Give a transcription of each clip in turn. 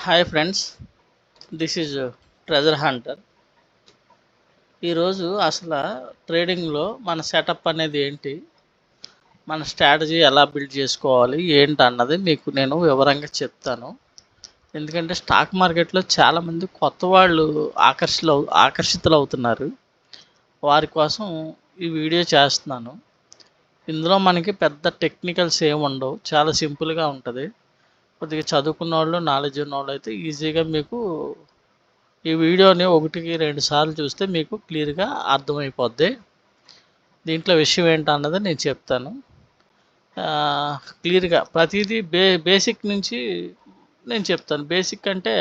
Hi friends, this is treasure Hunter. ఈరోజు అసలు ట్రేడింగ్లో మన సెటప్ అనేది ఏంటి, మన స్ట్రాటజీ ఎలా బిల్డ్ చేసుకోవాలి ఏంటి అన్నది మీకు నేను వివరంగా చెప్తాను. ఎందుకంటే స్టాక్ మార్కెట్లో చాలామంది కొత్త వాళ్ళు ఆకర్షితులు అవుతున్నారు. వారి కోసం ఈ వీడియో చేస్తున్నాను. ఇందులో మనకి పెద్ద టెక్నికల్స్ ఏమి ఉండవు, చాలా సింపుల్గా ఉంటుంది. కొద్దిగా చదువుకున్న వాళ్ళు, నాలెడ్జ్ ఉన్న వాళ్ళు అయితే ఈజీగా మీకు ఈ వీడియోని 1-2 సార్లు చూస్తే మీకు క్లియర్గా అర్థమైపోద్ది. దీంట్లో విషయం ఏంటన్నది నేను చెప్తాను. క్లియర్గా ప్రతిదీ బేసిక్ నుంచి నేను చెప్తాను. బేసిక్ అంటే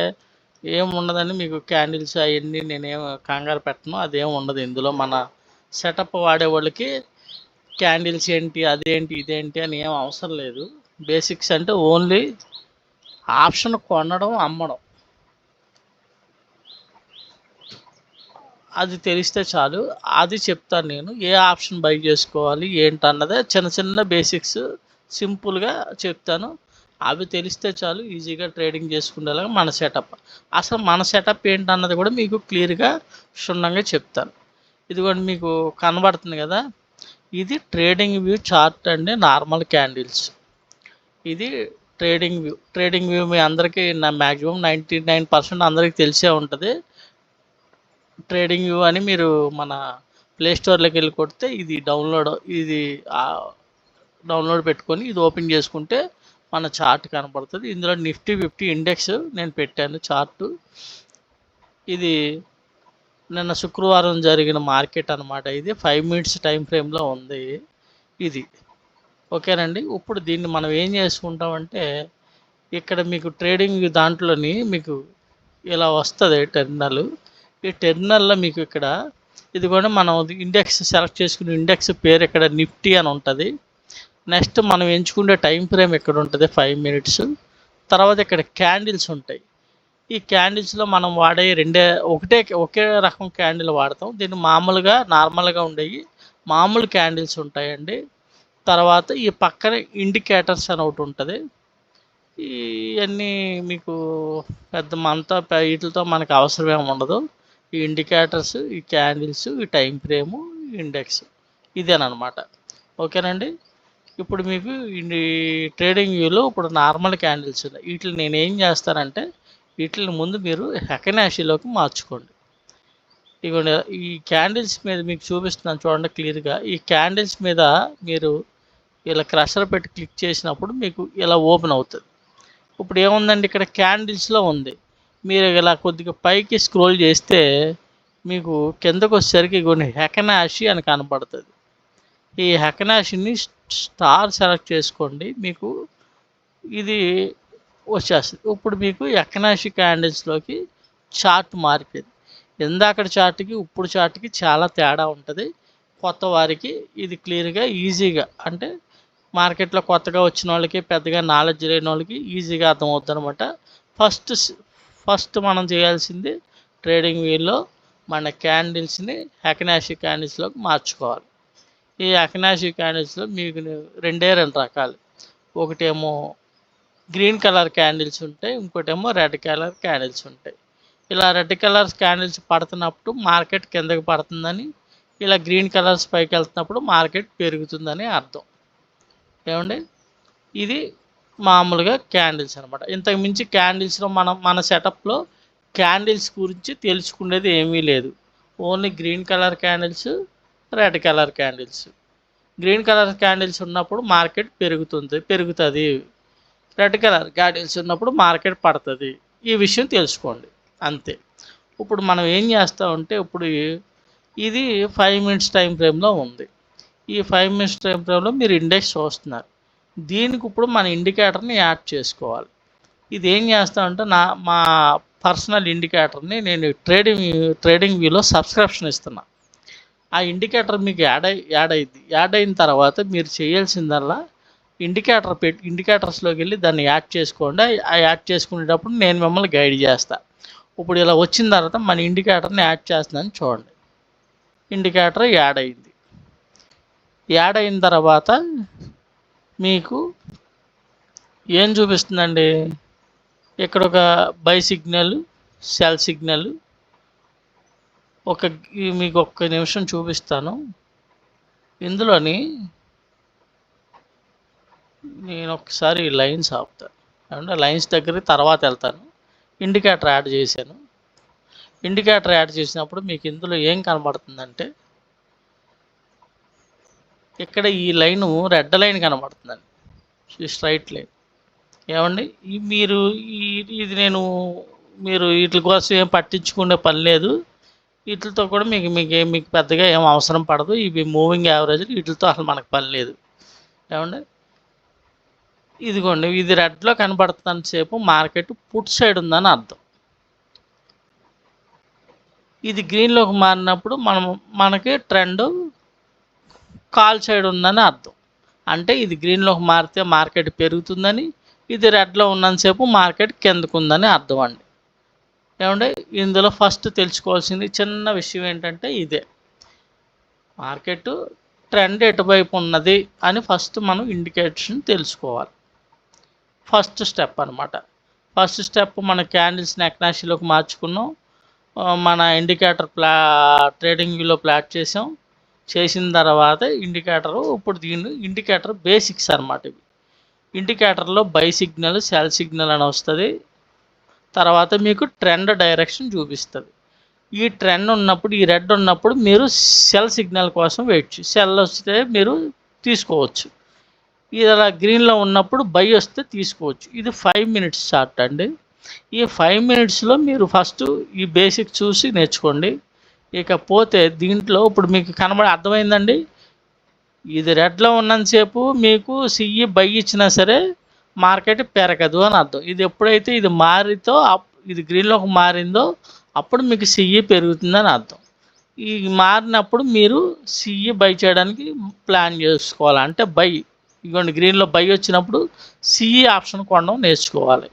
ఏముండదని, మీకు క్యాండిల్స్ అవన్నీ నేనేం కంగారు పెట్టను, అదేం ఉండదు. ఇందులో మన సెటప్ వాడే వాళ్ళకి క్యాండిల్స్ ఏంటి, అదేంటి, ఇదేంటి అని ఏం అవసరం లేదు. బేసిక్స్ అంటే ఓన్లీ ఆప్షన్ కొనడం, అమ్మడం, అది తెలిస్తే చాలు. అది చెప్తాను నేను, ఏ ఆప్షన్ బై చేసుకోవాలి ఏంటన్నదే చిన్న చిన్న బేసిక్స్ సింపుల్గా చెప్తాను. అవి తెలిస్తే చాలు, ఈజీగా ట్రేడింగ్ చేసుకునేలాగా మన సెటప్. అసలు మన సెటప్ ఏంటన్నది కూడా మీకు క్లియర్గా క్షుణ్ణంగా చెప్తాను. ఇదిగోండి మీకు కనబడుతుంది కదా, ఇది ట్రేడింగ్ వ్యూ చార్ట్ అండి, నార్మల్ క్యాండిల్స్. ఇది ట్రేడింగ్ వ్యూ మీ అందరికీ మ్యాక్సిమం 99% అందరికీ తెలిసే ఉంటుంది. ట్రేడింగ్ వ్యూ అని మీరు మన ప్లేస్టోర్లోకి వెళ్ళి కొడితే ఇది డౌన్లోడ్ పెట్టుకొని ఇది ఓపెన్ చేసుకుంటే మన చార్ట్ కనపడుతుంది. ఇందులో నిఫ్టీ 50 ఇండెక్స్ నేను పెట్టాను చార్టు. ఇది నిన్న శుక్రవారం జరిగిన మార్కెట్ అనమాట. ఇది 5 మినిట్స్ టైం ఫ్రేమ్లో ఉంది ఇది. ఓకేనండి. ఇప్పుడు దీన్ని మనం ఏం చేసుకుంటామంటే, ఇక్కడ మీకు ట్రేడింగ్ దాంట్లోని మీకు ఇలా వస్తుంది టెర్మినల్. ఈ టెర్మినల్లో మీకు ఇక్కడ ఇది కూడా మనం ఇండెక్స్ సెలెక్ట్ చేసుకునే ఇండెక్స్ పేరు ఇక్కడ నిఫ్టీ అని ఉంటుంది. నెక్స్ట్ మనం ఎంచుకునే టైం ఫ్రేమ్ ఇక్కడ ఉంటుంది 5 మినిట్స్. తర్వాత ఇక్కడ క్యాండిల్స్ ఉంటాయి. ఈ క్యాండిల్స్లో మనం వాడే ఒకే రకం క్యాండిల్ వాడతాం. దీన్ని మామూలుగా నార్మల్గా ఉండేవి మామూలు క్యాండిల్స్ ఉంటాయండి. తర్వాత ఈ పక్కన ఇండికేటర్స్ అని ఒకటి ఉంటుంది. ఇవన్నీ మీకు వీటితో మనకు అవసరం ఏమి ఉండదు. ఈ ఇండికేటర్స్, ఈ క్యాండిల్స్, ఈ టైం ఫ్రేము, ఇండెక్స్, ఇదేనమాట. ఓకేనండి. ఇప్పుడు మీకు ఈ ట్రేడింగ్ వ్యూలో ఇప్పుడు నార్మల్ క్యాండిల్స్ ఉన్నాయి. వీటిని నేను ఏం చేస్తానంటే, వీటిని ముందు మీరు హెకనాషిలోకి మార్చుకోండి. ఇదిగోండి, ఈ క్యాండిల్స్ మీద మీకు చూపిస్తున్నాను చూడండి క్లియర్గా. ఈ క్యాండిల్స్ మీద మీరు ఇలా క్రషర్ పెట్టి క్లిక్ చేసినప్పుడు మీకు ఇలా ఓపెన్ అవుతుంది. ఇప్పుడు ఏముందండి, ఇక్కడ క్యాండిల్స్లో ఉంది. మీరు ఇలా కొద్దిగా పైకి స్క్రోల్ చేస్తే మీకు కిందకు వచ్చేసరికి కొన్ని హెకనాషి అని కనపడుతుంది. ఈ హెకనాషిని స్టార్ సెలెక్ట్ చేసుకోండి, మీకు ఇది వచ్చేస్తుంది. ఇప్పుడు మీకు హెకనాషి క్యాండిల్స్లోకి చార్ట్ మారిపోయింది. ఇందాక చార్ట్కి ఇప్పుడు చార్ట్కి చాలా తేడా ఉంటుంది. కొత్త వారికి ఇది క్లియర్గా ఈజీగా, అంటే మార్కెట్లో కొత్తగా వచ్చిన వాళ్ళకి, పెద్దగా నాలెడ్జ్ లేని వాళ్ళకి ఈజీగా అర్థమవుతుంది అనమాట. ఫస్ట్ మనం చేయాల్సింది ట్రేడింగ్ వ్యూలో మన క్యాండిల్స్ని హెకనాషి క్యాండిల్స్లోకి మార్చుకోవాలి. ఈ హెకనాషి క్యాండిల్స్లో మీకు రెండు రకాలు. ఒకటేమో గ్రీన్ కలర్ క్యాండిల్స్ ఉంటాయి, ఇంకోటేమో రెడ్ కలర్ క్యాండిల్స్ ఉంటాయి. ఇలా రెడ్ కలర్స్ క్యాండిల్స్ పడుతున్నప్పుడు మార్కెట్ కిందకి పడుతుందని, ఇలా గ్రీన్ కలర్స్ పైకి వెళ్తున్నప్పుడు మార్కెట్ పెరుగుతుందని అర్థం. ఏమండి, ఇది మామూలుగా క్యాండిల్స్ అనమాట. ఇంతకు మించి క్యాండిల్స్లో మన సెటప్లో క్యాండిల్స్ గురించి తెలుసుకునేది ఏమీ లేదు. Only green colour candles, red colour candles. Green colour candles ఉన్నప్పుడు మార్కెట్ పెరుగుతుంది. రెడ్ కలర్ క్యాండిల్స్ ఉన్నప్పుడు మార్కెట్ పడుతుంది. ఈ విషయం తెలుసుకోండి, అంతే. ఇప్పుడు మనం ఏం చేస్తామంటే, ఇప్పుడు ఇది 5 మినిట్స్ టైం ఫ్రేమ్లో ఉంది. ఈ 5 మినిట్స్ టైం ఫ్రేమ్లో మీరు ఇండెక్స్ చూస్తున్నారు. దీనికి ఇప్పుడు మన ఇండికేటర్ని యాడ్ చేసుకోవాలి. ఇది ఏం చేస్తామంటే, మా పర్సనల్ ఇండికేటర్ని నేను ట్రేడింగ్ వ్యూలో సబ్స్క్రిప్షన్ ఇస్తున్నా. ఆ ఇండికేటర్ మీకు యాడ్ అయిన తర్వాత మీరు చేయాల్సిందల్లా ఇండికేటర్స్లోకి వెళ్ళి దాన్ని యాడ్ చేసుకోండి. ఆ యాడ్ చేసుకునేటప్పుడు నేను మిమ్మల్ని గైడ్ చేస్తాను. ఇప్పుడు ఇలా వచ్చిన తర్వాత మన ఇండికేటర్ని యాడ్ చేస్తున్నాను చూడండి. ఇండికేటర్ యాడ్ అయిన తర్వాత మీకు ఏం చూపిస్తుందండి, ఇక్కడ ఒక బై సిగ్నల్, సెల్ సిగ్నల్. మీకు ఒక్క నిమిషం చూపిస్తాను. ఇందులోని నేను ఒకసారి లైన్స్ ఆపుతాను అంటే లైన్స్ దగ్గరికి తర్వాత వెళ్తాను. ఇండికేటర్ యాడ్ చేశాను. ఇండికేటర్ యాడ్ చేసినప్పుడు మీకు ఇందులో ఏం కనబడుతుందంటే ఇక్కడ ఈ లైను రెడ్ లైన్ కనబడుతుందండి, స్ట్రైట్ లైన్. ఏమండి ఇది మీరు వీటి కోసం ఏం పట్టించుకునే పని లేదు. వీటితో కూడా మీకు పెద్దగా ఏం అవసరం పడదు. ఇవి మూవింగ్ యావరేజ్, వీటితో అసలు మనకు పని లేదు. ఏమండి ఇదిగోండి, ఇది రెడ్లో కనబడుతున్నంత సేపు మార్కెట్ పుట్ సైడ్ ఉందని అర్థం. ఇది గ్రీన్లోకి మారినప్పుడు మనకి ట్రెండ్ కాల్ సైడ్ ఉందని అర్థం. అంటే ఇది గ్రీన్లోకి మారితే మార్కెట్ పెరుగుతుందని, ఇది రెడ్లో ఉన్నంతసేపు మార్కెట్ కిందకు ఉందని అర్థం అండి. ఏమంటే ఇందులో ఫస్ట్ తెలుసుకోవాల్సింది చిన్న విషయం ఏంటంటే ఇదే, మార్కెట్ ట్రెండ్ ఎటువైపు ఉన్నది అని ఫస్ట్ మనం ఇండికేషన్ తెలుసుకోవాలి. ఫస్ట్ స్టెప్ అనమాట. ఫస్ట్ స్టెప్ మన క్యాండిల్స్ని ఎక్నాషిలోకి మార్చుకున్నాం, మన ఇండికేటర్ ట్రేడింగ్ వ్యూలో ప్లాట్ చేసిన తర్వాత ఇప్పుడు ఇండికేటర్ బేసిక్స్ అనమాట. ఇవి ఇండికేటర్లో బై సిగ్నల్, సెల్ సిగ్నల్ అని వస్తుంది. తర్వాత మీకు ట్రెండ్ డైరెక్షన్ చూపిస్తుంది. ఈ ట్రెండ్ ఉన్నప్పుడు, ఈ రెడ్ ఉన్నప్పుడు మీరు సెల్ సిగ్నల్ కోసం సెల్ వస్తే మీరు తీసుకోవచ్చు. ఇది అలా గ్రీన్లో ఉన్నప్పుడు బై వస్తే తీసుకోవచ్చు. ఇది 5 మినిట్స్ చార్ట్ అండి. ఈ 5 మినిట్స్లో మీరు ఫస్ట్ ఈ బేసిక్ చూసి నేర్చుకోండి. ఇకపోతే దీంట్లో ఇప్పుడు మీకు అర్థమైందండి. ఇది రెడ్లో ఉన్నంతసేపు మీకు సిఈ బై ఇచ్చినా సరే మార్కెట్ పెరగదు అని అర్థం. ఇది ఎప్పుడైతే ఇది గ్రీన్లోకి మారిందో అప్పుడు మీకు సిఈ పెరుగుతుందని అర్థం. ఈ మారినప్పుడు మీరు సిఈ బై చేయడానికి ప్లాన్ చేసుకోవాలి. అంటే ఇదిగోండి, గ్రీన్లో బై వచ్చినప్పుడు సిఈ ఆప్షన్ కొనడం నేర్చుకోవాలి.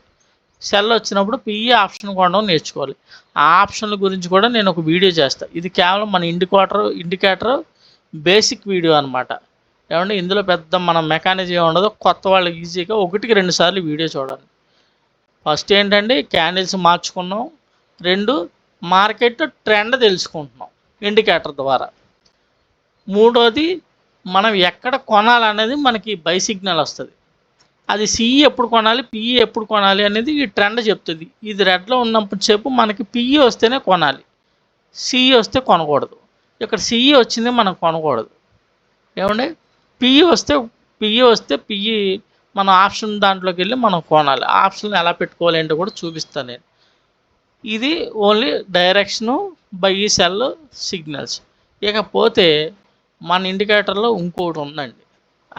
సెల్ వచ్చినప్పుడు పిఈ ఆప్షన్ కొనడం నేర్చుకోవాలి. ఆ ఆప్షన్ల గురించి కూడా నేను ఒక వీడియో చేస్తాను. ఇది కేవలం మన ఇండికేటర్ బేసిక్ వీడియో అనమాట. ఏమంటే ఇందులో పెద్ద మన మెకానిజం ఉండదు. కొత్త వాళ్ళు ఈజీగా 1-2 సార్లు వీడియో చూడాలి. ఫస్ట్ ఏంటంటే క్యాండిల్స్ మార్చుకున్నాం. 2 మార్కెట్ ట్రెండ్ తెలుసుకుంటున్నాం ఇండికేటర్ ద్వారా. 3వది మనం ఎక్కడ కొనాలనేది మనకి బై సిగ్నల్ వస్తుంది. అది సిఈ ఎప్పుడు కొనాలి, పిఈ ఎప్పుడు కొనాలి అనేది ఈ ట్రెండ్ చెప్తుంది. ఇది రెడ్లో ఉన్నప్పుడు సేపు మనకి పిఈ వస్తేనే కొనాలి, సిఈ వస్తే కొనకూడదు. ఇక్కడ సిఈ వచ్చింది మనం కొనకూడదు. ఏమండి పిఈ వస్తే పిఈ మన ఆప్షన్ దాంట్లోకి వెళ్ళి మనం కొనాలి. ఆప్షన్ ఎలా పెట్టుకోవాలి ఏంటో కూడా చూపిస్తాను నేను. ఇది only direction, by, cell, signals. ఇకపోతే మన ఇండికేటర్లో ఇంకోటి ఉందండి,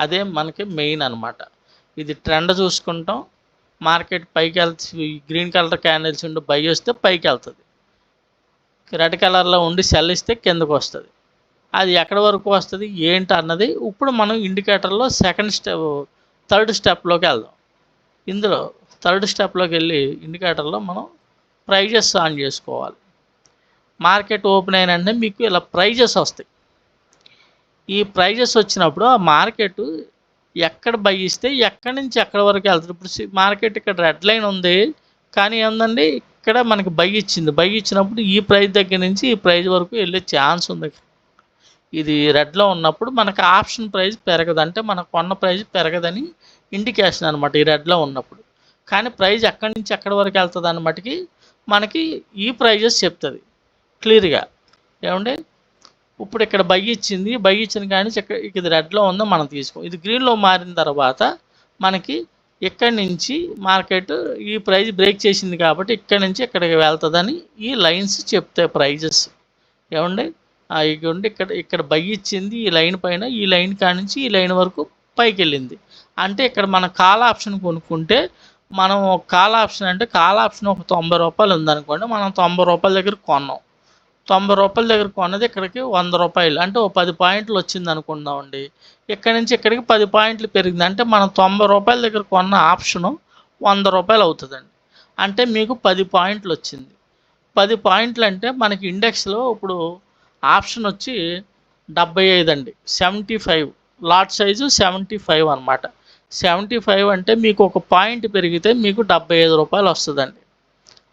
అదే మనకి మెయిన్ అనమాట. ఇది ట్రెండ్ చూసుకుంటాం. మార్కెట్ పైకి వెళ్తుంది, గ్రీన్ కలర్ క్యాండిల్స్ ఉండి బై వస్తే పైకి వెళ్తుంది, రెడ్ కలర్లో ఉండి సెల్ ఇస్తే కిందకు వస్తుంది. అది ఎక్కడి వరకు వస్తుంది ఏంటి అన్నది ఇప్పుడు మనం ఇండికేటర్లో థర్డ్ స్టెప్లోకి వెళ్దాం. ఇందులో థర్డ్ స్టెప్లోకి వెళ్ళి ఇండికేటర్లో మనం ప్రైజెస్ ఆన్ చేసుకోవాలి. మార్కెట్ ఓపెన్ అయిన వెంటనే మీకు ఇలా ప్రైజెస్ వస్తాయి. ఈ ప్రైజెస్ వచ్చినప్పుడు ఆ మార్కెట్ ఎక్కడ బై ఇస్తే ఎక్కడి నుంచి ఎక్కడి వరకు వెళ్తుంది. ఇప్పుడు మార్కెట్ ఇక్కడ రెడ్ లైన్ ఉంది, కానీ ఏందండి ఇక్కడ మనకి బై ఇచ్చింది. బై ఇచ్చినప్పుడు ఈ ప్రైస్ దగ్గర నుంచి ఈ ప్రైస్ వరకు వెళ్ళే ఛాన్స్ ఉంది. ఇది రెడ్లో ఉన్నప్పుడు మనకి ఆప్షన్ ప్రైస్ పెరగదు, అంటే మనకు కొన్న ప్రైస్ పెరగదని ఇండికేషన్ అనమాట ఈ రెడ్లో ఉన్నప్పుడు. కానీ ప్రైస్ ఎక్కడి నుంచి ఎక్కడి వరకు వెళ్తుంది అన్నమాటకి మనకి ఈ ప్రైజెస్ చెప్తుంది క్లియర్గా. ఏమంటే ఇప్పుడు ఇక్కడ బై ఇచ్చిన కానీ ఇది రెడ్లో ఉందో మనం తీసుకో. ఇది గ్రీన్లో మారిన తర్వాత మనకి ఇక్కడి నుంచి మార్కెట్ ఈ ప్రైస్ బ్రేక్ చేసింది కాబట్టి ఇక్కడి నుంచి ఇక్కడికి వెళ్తుందని ఈ లైన్స్ చెప్తాయి ప్రైజెస్. ఏమండి ఇదిగోండి, ఇక్కడ బై ఇచ్చింది ఈ లైన్ పైన, ఈ లైన్ కాడ నుంచి ఈ లైన్ వరకు పైకి వెళ్ళింది. అంటే ఇక్కడ మన కాల్ ఆప్షన్ కొనుక్కుంటే మనం కాల్ ఆప్షన్ ఒక 90 రూపాయలు ఉందనుకోండి, మనం 90 రూపాయల దగ్గర కొన్నాం. 90 రూపాయల దగ్గర కొన్నది ఇక్కడికి 100 రూపాయలు, అంటే 10 పాయింట్లు వచ్చింది అనుకుందామండి. ఇక్కడి నుంచి ఇక్కడికి 10 పాయింట్లు పెరిగింది, అంటే మనం 90 రూపాయల దగ్గర కొన్న ఆప్షను 100 రూపాయలు అవుతుందండి. అంటే మీకు 10 పాయింట్లు వచ్చింది. 10 పాయింట్లు అంటే మనకి ఇండెక్స్లో ఇప్పుడు ఆప్షన్ వచ్చి 75 అండి, 75 లాట్ సైజు 75 అనమాట. 75 అంటే మీకు ఒక పాయింట్ పెరిగితే మీకు 75 రూపాయలు వస్తుందండి.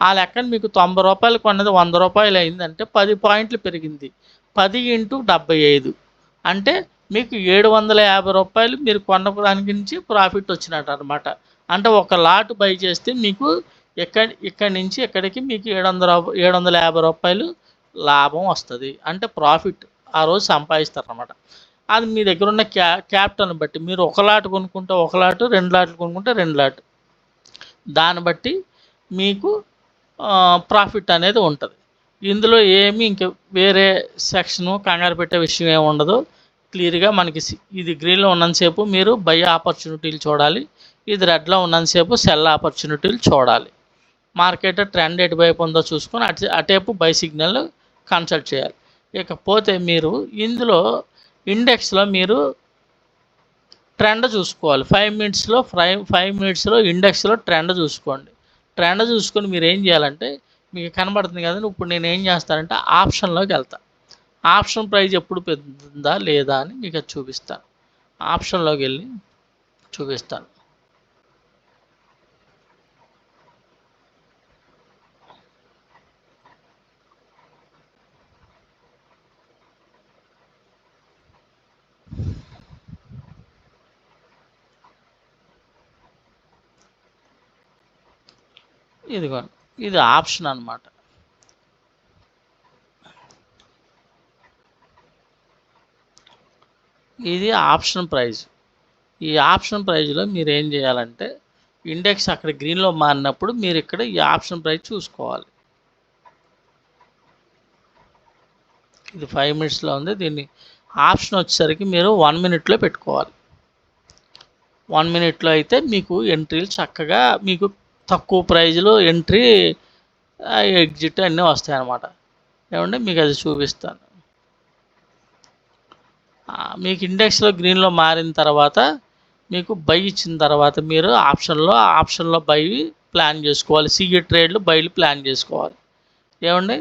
ఆ లెక్కన మీకు 90 రూపాయలు కొన్నది 100 రూపాయలు అయిందంటే 10 పాయింట్లు పెరిగింది. 10 ఇంటూ 75 అంటే మీకు 750 రూపాయలు మీరు కొన్న దానికి నుంచి ప్రాఫిట్ వచ్చినట్టు అనమాట. అంటే ఒక లాట్ బై చేస్తే మీకు ఇక్కడి నుంచి ఇక్కడికి మీకు 750 రూపాయలు లాభం వస్తుంది. అంటే ప్రాఫిట్ ఆ రోజు సంపాదిస్తారనమాట. అది మీ దగ్గర ఉన్న క్యాపిటల్ని బట్టి మీరు ఒక లాట్ కొనుక్కుంటే ఒక లాటు, 2 లాట్లు కొనుక్కుంటే 2 లాట్, దాన్ని బట్టి మీకు ప్రాఫిట్ అనేది ఉంటుంది. ఇందులో ఏమి ఇంకా వేరే సెక్షను కంగారు పెట్టే విషయం ఏమి ఉండదు. క్లియర్గా మనకి ఇది గ్రీన్లో ఉన్నంతసేపు మీరు బై ఆపర్చునిటీలు చూడాలి, ఇది రెడ్లో ఉన్నంతసేపు సెల్ ఆపర్చునిటీలు చూడాలి. మార్కెట్ ట్రెండ్ ఎటువైపు ఉందో చూసుకొని అటేపు బై సిగ్నల్ కన్సల్ట్ చేయాలి. ఇకపోతే మీరు ఇందులో ఇండెక్స్లో మీరు ట్రెండ్ చూసుకోవాలి. 5 మినిట్స్లో ఇండెక్స్లో ట్రెండ్ చూసుకోండి. ట్రెండ్ చూసుకొని మీరు ఏం చేయాలంటే మీకు కనబడుతుంది కదండి. ఇప్పుడు నేను ఏం చేస్తానంటే ఆప్షన్లోకి వెళ్తాను. ఆప్షన్ ప్రైస్ ఎప్పుడు పెరుగుతుందా లేదా అని మీకు అది చూపిస్తాను. ఆప్షన్లోకి వెళ్ళి చూపిస్తాను. ఇదిగోండి, ఇది ఆప్షన్ అన్నమాట. ఇది ఆప్షన్ ప్రైజ్. ఈ ఆప్షన్ ప్రైజ్లో మీరు ఏం చేయాలంటే ఇండెక్స్ అక్కడ గ్రీన్లో మారినప్పుడు మీరు ఇక్కడ ఈ ఆప్షన్ ప్రైజ్ చూసుకోవాలి. ఇది 5 మినిట్స్లో ఉంది. దీన్ని ఆప్షన్ వచ్చేసరికి మీరు 1 మినిట్లో పెట్టుకోవాలి. 1 మినిట్లో అయితే మీకు ఎంట్రీలు చక్కగా మీకు తక్కువ ప్రైజ్లో ఎంట్రీ ఎగ్జిట్ అన్నీ వస్తాయి అన్నమాట. ఏమంటే మీకు అది చూపిస్తాను. మీకు ఇండెక్స్లో గ్రీన్లో మారిన తర్వాత మీకు బై ఇచ్చిన తర్వాత మీరు ఆప్షన్లో బై ప్లాన్ చేసుకోవాలి. సిఈ ట్రేడ్లు బైలు ప్లాన్ చేసుకోవాలి. ఏమండి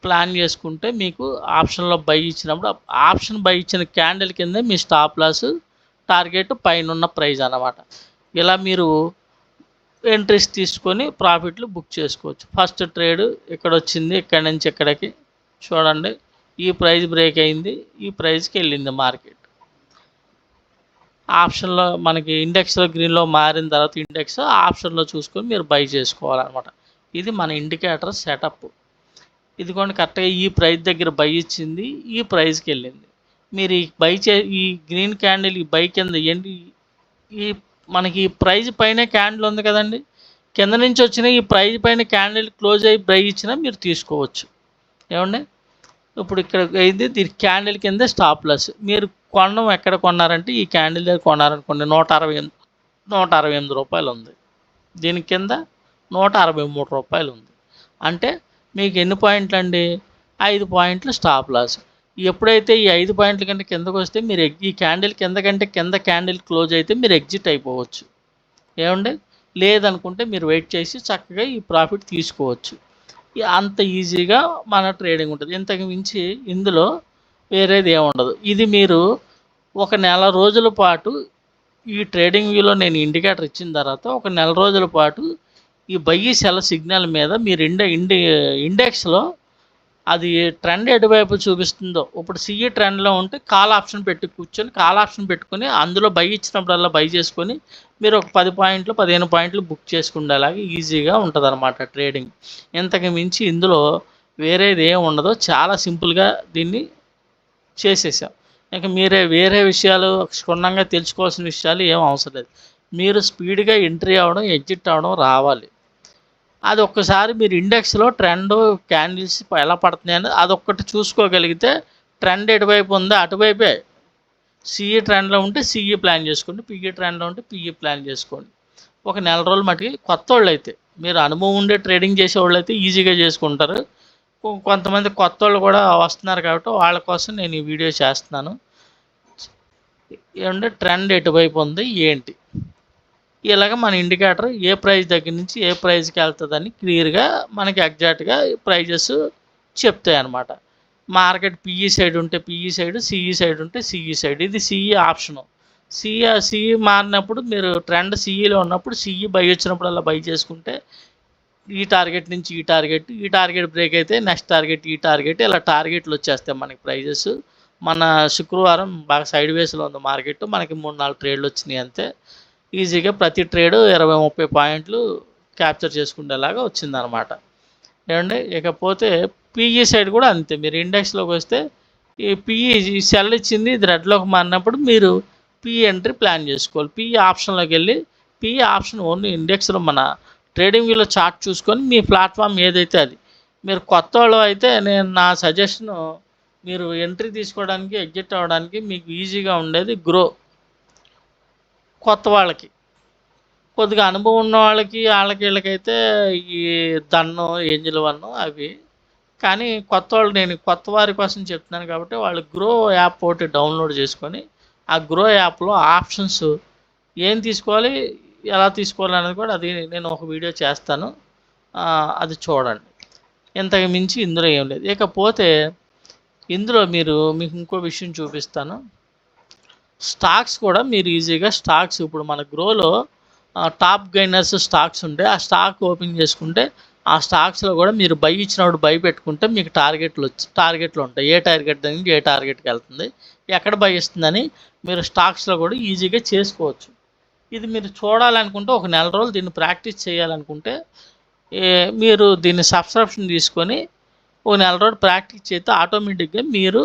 ప్లాన్ చేసుకుంటే మీకు ఆప్షన్లో బై ఇచ్చినప్పుడు ఆప్షన్ బై ఇచ్చిన క్యాండిల్ కింద మీ స్టాప్ లాస్ టార్గెట్ పైన ఉన్న ప్రైజ్ అన్నమాట. ఇలా మీరు ఎంట్రీస్ తీసుకొని ప్రాఫిట్లు బుక్ చేసుకోవచ్చు. ఫస్ట్ ట్రేడ్ ఇక్కడ వచ్చింది, ఇక్కడి నుంచి ఇక్కడికి చూడండి, ఈ ప్రైజ్ బ్రేక్ అయింది, ఈ ప్రైజ్కి వెళ్ళింది మార్కెట్. ఆప్షన్లో మనకి ఇండెక్స్లో గ్రీన్లో మారిన తర్వాత ఇండెక్స్ ఆప్షన్లో చూసుకొని మీరు బై చేసుకోవాలన్నమాట. ఇది మన ఇండికేటర్ సెటప్. ఇదిగోండి, కరెక్ట్గా ఈ ప్రైస్ దగ్గర బై ఇచ్చింది, ఈ ప్రైజ్కి వెళ్ళింది. మీరు ఈ గ్రీన్ క్యాండిల్ ఈ బై కింద ఈ మనకి ఈ ప్రైజ్ పైన క్యాండిల్ ఉంది కదండి, కింద నుంచి వచ్చిన ఈ ప్రైజ్ పైన క్యాండిల్ క్లోజ్ అయ్యి బై ఇచ్చినా మీరు తీసుకోవచ్చు. ఏమండి ఇప్పుడు ఇక్కడ అయింది, దీని క్యాండిల్ కింద స్టాప్ లాస్. మీరు కొనడం ఎక్కడ కొన్నారంటే ఈ క్యాండిల్ దగ్గర కొన్నారనుకోండి, 168 రూపాయలు ఉంది. దీని కింద 163 రూపాయలు ఉంది. అంటే మీకు ఎన్ని పాయింట్లు అండి? 5 పాయింట్లు స్టాప్ లాస్. ఎప్పుడైతే ఈ 5 పాయింట్ల కంటే కిందకు వస్తే మీరు ఈ క్యాండిల్ కింద క్యాండిల్ క్లోజ్ అయితే మీరు ఎగ్జిట్ అయిపోవచ్చు. ఏమండి లేదనుకుంటే మీరు వెయిట్ చేసి చక్కగా ఈ ప్రాఫిట్ తీసుకోవచ్చు. అంత ఈజీగా మన ట్రేడింగ్ ఉంటుంది. ఇంతకు మించి ఇందులో వేరేది ఏముండదు. ఇది మీరు ఒక నెల రోజుల పాటు ఈ ట్రేడింగ్ వ్యూలో నేను ఇండికేటర్ ఇచ్చిన తర్వాత ఒక నెల రోజుల పాటు ఈ బై సెల్ సిగ్నల్ మీద మీరు ఇండెక్స్లో అది ట్రెండ్ ఎటువైపు చూపిస్తుందో, ఇప్పుడు సిఈ ట్రెండ్లో ఉంటే కాల్ ఆప్షన్ పెట్టుకొని అందులో బై ఇచ్చినప్పుడల్లా బై చేసుకొని మీరు ఒక 10 పాయింట్లు 15 పాయింట్లు బుక్ చేసుకునేలాగా ఈజీగా ఉంటుంది అన్నమాట ట్రేడింగ్. ఇంతకు మించి ఇందులో వేరేది ఏమి ఉండదు. చాలా సింపుల్గా దీన్ని చేసేసాం. ఇంకా వేరే విషయాలు క్షుణ్ణంగా తెలుసుకోవాల్సిన విషయాలు ఏం అవసరం లేదు. మీరు స్పీడ్గా ఎంట్రీ అవ్వడం, ఎగ్జిట్ అవ్వడం రావాలి. అది ఒక్కసారి మీరు ఇండెక్స్లో ట్రెండ్ క్యాండిల్స్ ఎలా పడుతున్నాయని అదొక్కటి చూసుకోగలిగితే ట్రెండ్ ఎటువైపు ఉందో అటువైపే. సిఈ ట్రెండ్లో ఉంటే సిఈ ప్లాన్ చేసుకోండి, పిఈ ట్రెండ్లో ఉంటే పిఈ ప్లాన్ చేసుకోండి. ఒక నెల రోజులు మటుకి కొత్త వాళ్ళు అయితే, మీరు అనుభవం ఉండే ట్రేడింగ్ చేసేవాళ్ళు అయితే ఈజీగా చేసుకుంటారు. కొంతమంది కొత్త వాళ్ళు కూడా వస్తున్నారు కాబట్టి వాళ్ళ కోసం నేను ఈ వీడియో చేస్తున్నాను. ఏమంటే ట్రెండ్ ఎటువైపు ఉంది ఏంటి, ఇలాగ మన ఇండికేటర్ ఏ ప్రైస్ దగ్గర నుంచి ఏ ప్రైస్కి వెళ్తుందని క్లియర్గా మనకి ఎగ్జాక్ట్గా ప్రైజెస్ చెప్తాయి అన్నమాట. మార్కెట్ పిఈ సైడ్ ఉంటే పిఈ సైడ్, సిఈ సైడ్ ఉంటే సిఈ సైడ్. ఇది సిఈ ఆప్షను. సిఈ మారినప్పుడు మీరు ట్రెండ్ సిఈలో ఉన్నప్పుడు సిఈ బై వచ్చినప్పుడల్లా బై చేసుకుంటే ఈ టార్గెట్ నుంచి ఈ టార్గెట్ బ్రేక్ అయితే నెక్స్ట్ టార్గెట్, ఈ టార్గెట్, ఇలా టార్గెట్లు వచ్చేస్తాయి మనకి ప్రైజెస్. మన శుక్రవారం బాగా సైడ్ వేస్లో ఉంది మార్కెట్, మనకి 3-4 ట్రేడ్లు వచ్చినాయి అంతే. ఈజీగా ప్రతి ట్రేడు 20-30 పాయింట్లు క్యాప్చర్ చేసుకునేలాగా వచ్చిందనమాట. ఏమండి, ఇకపోతే పిఈ సైడ్ కూడా అంతే. మీరు ఇండెక్స్లోకి వస్తే ఈ పిఈ సెల్ ఇచ్చింది, ఇది రెడ్లోకి మారినప్పుడు మీరు పిఈ ఎంట్రీ ప్లాన్ చేసుకోవాలి. పిఈ ఆప్షన్లోకి వెళ్ళి పిఈ ఆప్షన్ ఓన్లీ ఇండెక్స్లో మన ట్రేడింగ్ వ్యూలో చార్ట్ చూసుకొని మీ ప్లాట్ఫామ్ ఏదైతే అది. మీరు కొత్త వాళ్ళు అయితే నా సజెషను, మీరు ఎంట్రీ తీసుకోవడానికి ఎగ్జిట్ అవ్వడానికి మీకు ఈజీగా ఉండేది గ్రో. కొత్త వాళ్ళకి, కొద్దిగా అనుభవం ఉన్న వాళ్ళకి వీళ్ళకైతే ఈ దన్ను, ఏంజిల్ వన్ అవి. కానీ నేను కొత్త వారి కోసం చెప్తున్నాను కాబట్టి వాళ్ళు గ్రో యాప్ ఒకటి డౌన్లోడ్ చేసుకొని ఆ గ్రో యాప్లో ఆప్షన్స్ ఏం తీసుకోవాలి, ఎలా తీసుకోవాలి అనేది కూడా అది నేను ఒక వీడియో చేస్తాను, అది చూడండి. ఇంతకు మించి ఇందులో ఏం లేదు. ఇకపోతే ఇందులో మీకు ఇంకో విషయం చూపిస్తాను. స్టాక్స్ కూడా మీరు ఈజీగా స్టాక్స్ ఇప్పుడు మన గ్రోలో టాప్ గైనర్స్ స్టాక్స్ ఉంటే ఆ స్టాక్ ఓపెన్ చేసుకుంటే ఆ స్టాక్స్లో కూడా మీరు బై ఇచ్చినప్పుడు బై పెట్టుకుంటే మీకు టార్గెట్లు ఉంటాయి. ఏ టార్గెట్ దగ్గర ఏ టార్గెట్కి వెళ్తుంది, ఎక్కడ బై ఇస్తుందని మీరు స్టాక్స్లో కూడా ఈజీగా చేసుకోవచ్చు. ఇది మీరు చూడాలనుకుంటే ఒక నెల రోజులు దీన్ని ప్రాక్టీస్ చేయాలనుకుంటే మీరు దీన్ని సబ్స్క్రిప్షన్ తీసుకొని ఒక నెల రోజులు ప్రాక్టీస్ చేస్తే ఆటోమేటిక్గా మీరు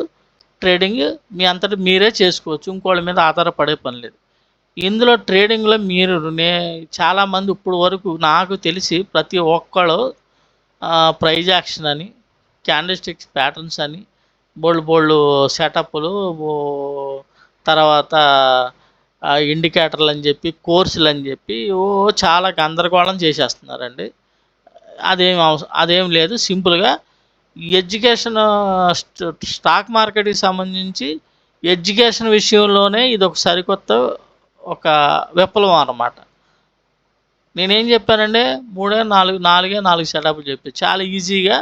ట్రేడింగ్ మీ అంతటా మీరే చేసుకోవచ్చు. ఇంకోళ్ళ మీద ఆధారపడే పని లేదు. ఇందులో ట్రేడింగ్లో చాలామంది ఇప్పుడు వరకు నాకు తెలిసి ప్రతి ఒక్కళ్ళు ప్రైజ్ యాక్షన్ అని, క్యాండిల్ స్టిక్స్ ప్యాటర్న్స్ అని, బోల్డ్ సెటప్లు, తర్వాత ఇండికేటర్లు అని చెప్పి, కోర్సులు అని చెప్పి చాలా గందరగోళం చేసేస్తున్నారండి. అదేం లేదు. సింపుల్గా ఎడ్యుకేషన్, స్టాక్ మార్కెట్కి సంబంధించి ఎడ్యుకేషన్ విషయంలోనే ఇది ఒక సరికొత్త ఒక విప్లవం అన్నమాట. నేనేం చెప్పానంటే 4 సెటప్లు చెప్పి చాలా ఈజీగా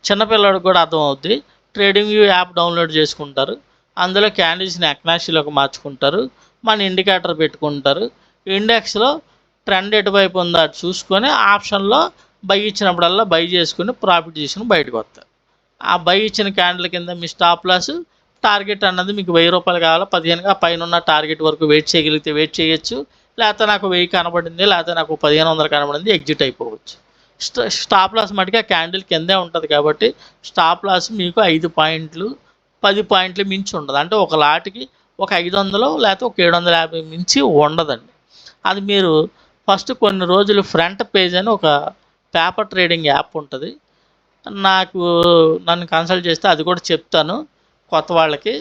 చిన్నపిల్లడికి కూడా అర్థమవుద్ది. ట్రేడింగ్ వ్యూ యాప్ డౌన్లోడ్ చేసుకుంటారు, అందులో క్యాండిల్స్ని ఎక్నాషీలోకి మార్చుకుంటారు, మన ఇండికేటర్ పెట్టుకుంటారు, ఇండెక్స్లో ట్రెండ్ ఎటువైపు ఉందో అటు చూసుకొని ఆప్షన్లో బై ఇచ్చినప్పుడల్లా బై చేసుకుని ప్రాఫిట్ చేసుకుని బయటకు వస్తారు. ఆ బై ఇచ్చిన క్యాండిల్ కింద మీ స్టాప్ లాస్, టార్గెట్ అన్నది మీకు 1000 రూపాయలు కావాలా 15గా పైన ఉన్న టార్గెట్ వరకు వెయిట్ చేయగలిగితే వెయిట్ చేయొచ్చు, లేకపోతే నాకు 1000 కనబడింది, లేకపోతే నాకు 1500 కనబడింది, ఎగ్జిట్ అయిపోవచ్చు. స్టాప్ లాస్ మటుకు ఆ క్యాండిల్ కిందే ఉంటుంది కాబట్టి స్టాప్ లాస్ మీకు 5 పాయింట్లు 10 పాయింట్లు మించి ఉండదు. అంటే ఒక లాట్కి ఒక 500 లేకపోతే ఒక 750 మించి ఉండదండి. అది మీరు ఫస్ట్ కొన్ని రోజులు ఫ్రంట్ పేజ్ అని ఒక పేపర్ ట్రేడింగ్ యాప్ ఉంటుంది, నన్ను కన్సల్ట్ చేస్తే అది కూడా చెప్తాను కొత్త వాళ్ళకి.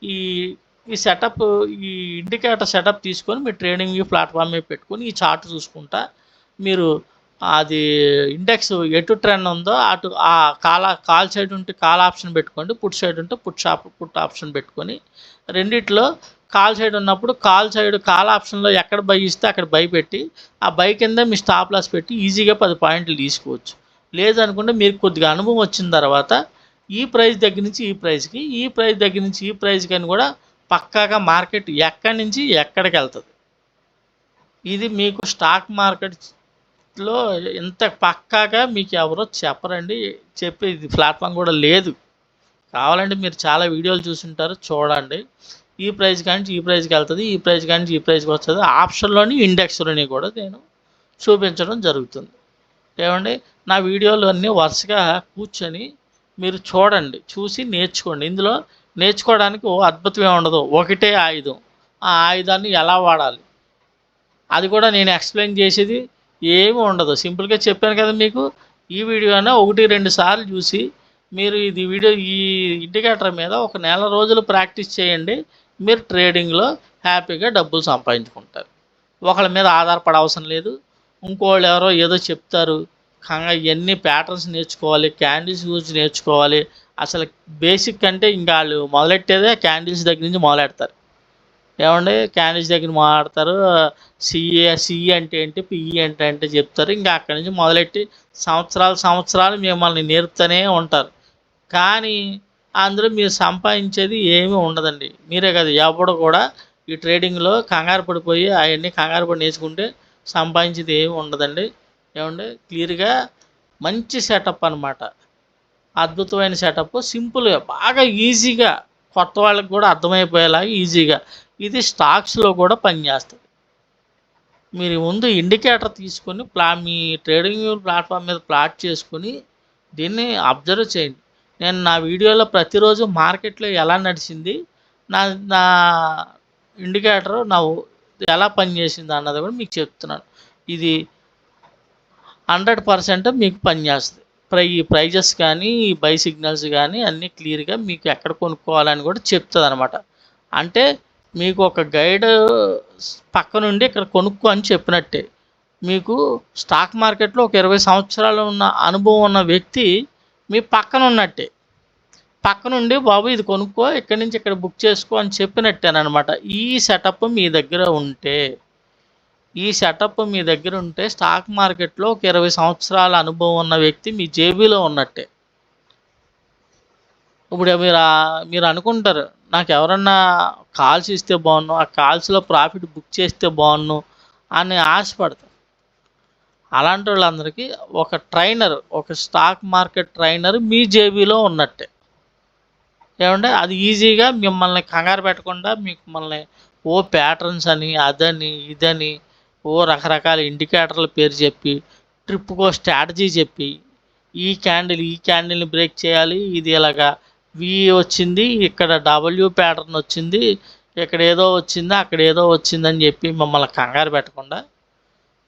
ఈ సెటప్, ఈ ఇండికేటర్ సెటప్ తీసుకొని మీ ట్రేడింగ్ వ్యూ ప్లాట్ఫామ్ మీద పెట్టుకొని ఈ చార్ట్ చూసుకుంటా మీరు అది ఇండెక్స్ ఎటు ట్రెండ్ ఉందో అటు ఆ కాల్ సైడ్ ఉంటే కాల్ ఆప్షన్ పెట్టుకోండి, పుట్ సైడ్ ఉంటే పుట్ ఆప్షన్ పెట్టుకొని రెండిట్లో కాల్ సైడ్ ఉన్నప్పుడు కాల్ ఆప్షన్లో ఎక్కడ బై ఇస్తే అక్కడ బై పెట్టి ఆ బై కింద మీ స్టాప్ లాస్ పెట్టి ఈజీగా 10 పాయింట్లు తీసుకోవచ్చు. లేదనుకుంటే మీరు కొద్దిగా అనుభవం వచ్చిన తర్వాత ఈ ప్రైస్ దగ్గర నుంచి ఈ ప్రైస్కి, ఈ ప్రైస్ దగ్గర నుంచి ఈ ప్రైస్కి అని కూడా పక్కాగా మార్కెట్ ఎక్కడి నుంచి ఎక్కడికి వెళ్తుంది. ఇది మీకు స్టాక్ మార్కెట్లో ఇంత పక్కాగా మీకు ఎవరో చెప్పరండి, చెప్పేది ప్లాట్ఫామ్ కూడా లేదు. కావాలంటే మీరు చాలా వీడియోలు చూసుంటారు, చూడండి. ఈ ప్రైస్ కానీ ఈ ప్రైస్కి వెళ్తుంది, ఈ ప్రైస్ కానీ ఈ ప్రైస్కి వస్తుంది. ఆప్షన్లోని ఇండెక్స్లోని కూడా నేను చూపించడం జరుగుతుంది. ఏమండి, నా వీడియోలు అన్నీ వరుసగా కూర్చొని మీరు చూడండి, చూసి నేర్చుకోండి. ఇందులో నేర్చుకోవడానికి అద్భుతమే ఉండదు, ఒకటే ఆయుధం. ఆ ఆయుధాన్ని ఎలా వాడాలి అది కూడా నేను ఎక్స్ప్లెయిన్ చేసేది ఏమీ ఉండదు. సింపుల్గా చెప్పాను కదా మీకు. ఈ వీడియో అయినా 1-2 సార్లు చూసి మీరు ఈ ఇండికేటర్ మీద ఒక నెల రోజులు ప్రాక్టీస్ చేయండి. మీరు ట్రేడింగ్లో హ్యాపీగా డబ్బులు సంపాదించుకుంటారు. ఒకళ్ళ మీద ఆధారపడే అవసరం లేదు. ఇంకోళ్ళు ఎవరో ఏదో చెప్తారు, ఇవన్నీ ప్యాటర్న్స్ నేర్చుకోవాలి, క్యాండిల్స్ గురించి నేర్చుకోవాలి. అసలు బేసిక్ అంటే ఇంకా వాళ్ళు మొదలెట్టేదే క్యాండిల్స్ దగ్గర నుంచి మొదలెడతారు. ఏమండి, క్యాండిల్స్ దగ్గర మాట్లాడతారు, సిఈ అంటే ఏంటి, పిఈ అంటే చెప్తారు. ఇంకా అక్కడి నుంచి మొదలెట్టి సంవత్సరాలు మిమ్మల్ని నేర్పుతూనే ఉంటారు. కానీ అందులో మీరు సంపాదించేది ఏమీ ఉండదండి. మీరే కాదు ఎవడు కూడా ఈ ట్రేడింగ్‌లో కంగారు పడిపోయి అయన్నీ కంగారు పడి నేర్చుకుంటే సంపాదించేది ఏమి ఉండదండి. ఏవండీ క్లియర్‌గా మంచి సెటప్ అనమాట. అద్భుతమైన సెటప్ సింపుల్‌గా బాగా ఈజీగా కొత్త వాళ్ళకి కూడా అర్థమైపోయేలాగా ఈజీగా ఇది స్టాక్స్‌లో కూడా పనిచేస్తది. మీరు ముందు ఇండికేటర్ తీసుకొని మీ ట్రేడింగ్ ప్లాట్‌ఫామ్ మీద ప్లాట్ చేసుకొని దీన్ని అబ్జర్వ్ చేయండి. నేను నా వీడియోలో ప్రతిరోజు మార్కెట్‌లో ఎలా నడిచింది, నా నా ఇండికేటర్ ఎలా పనిచేసింది అన్నది కూడా మీకు చెప్తున్నాను. ఇది 100% మీకు పనిచేస్తది. ఈ ప్రైజెస్ కానీ, ఈ బై సిగ్నల్స్ కానీ అన్నీ క్లియర్‌గా మీకు ఎక్కడ కొనుక్కోవాలని కూడా చెప్తదనమాట. అంటే మీకు ఒక గైడ్ పక్కనుండి ఇక్కడ కొనుక్కో అని చెప్పినట్టే. మీకు స్టాక్ మార్కెట్‌లో ఒక 20 సంవత్సరాలు ఉన్న అనుభవం ఉన్న వ్యక్తి మీ పక్కన ఉన్నట్టే. పక్కనుండి బాబు ఇది కొనుక్కో, ఇక్కడి నుంచి ఇక్కడ బుక్ చేసుకో అని చెప్పినట్టేననమాట. ఈ సెటప్ మీ దగ్గర ఉంటే స్టాక్ మార్కెట్‌లో ఒక 20 సంవత్సరాల అనుభవం ఉన్న వ్యక్తి మీ జేబులో ఉన్నట్టే. ఇప్పుడు మీరు అనుకుంటారు నాకు ఎవరన్నా కాల్స్ ఇస్తే బాగున్ను, ఆ కాల్స్‌లో ప్రాఫిట్ బుక్ చేస్తే బాగున్ను అని ఆశపడతారు. అలాంటి వాళ్ళందరికీ ఒక ట్రైనర్, ఒక స్టాక్ మార్కెట్ ట్రైనర్ మీ జేబులో ఉన్నట్టే. ఏమంటే అది ఈజీగా మిమ్మల్ని కంగారు పెట్టకుండా మిమ్మల్ని ప్యాటర్న్స్ అని అదని ఇదని రకరకాల ఇండికేటర్ల పేరు చెప్పి ట్రిప్‌కో స్ట్రాటజీ చెప్పి ఈ క్యాండిల్‌ని బ్రేక్ చేయాలి, ఇది ఇలాగా వి వచ్చింది, ఇక్కడ డబ్ల్యూ ప్యాటర్న్ వచ్చింది, ఇక్కడ ఏదో వచ్చింది, అక్కడ ఏదో వచ్చిందని చెప్పి మిమ్మల్ని కంగారు పెట్టకుండా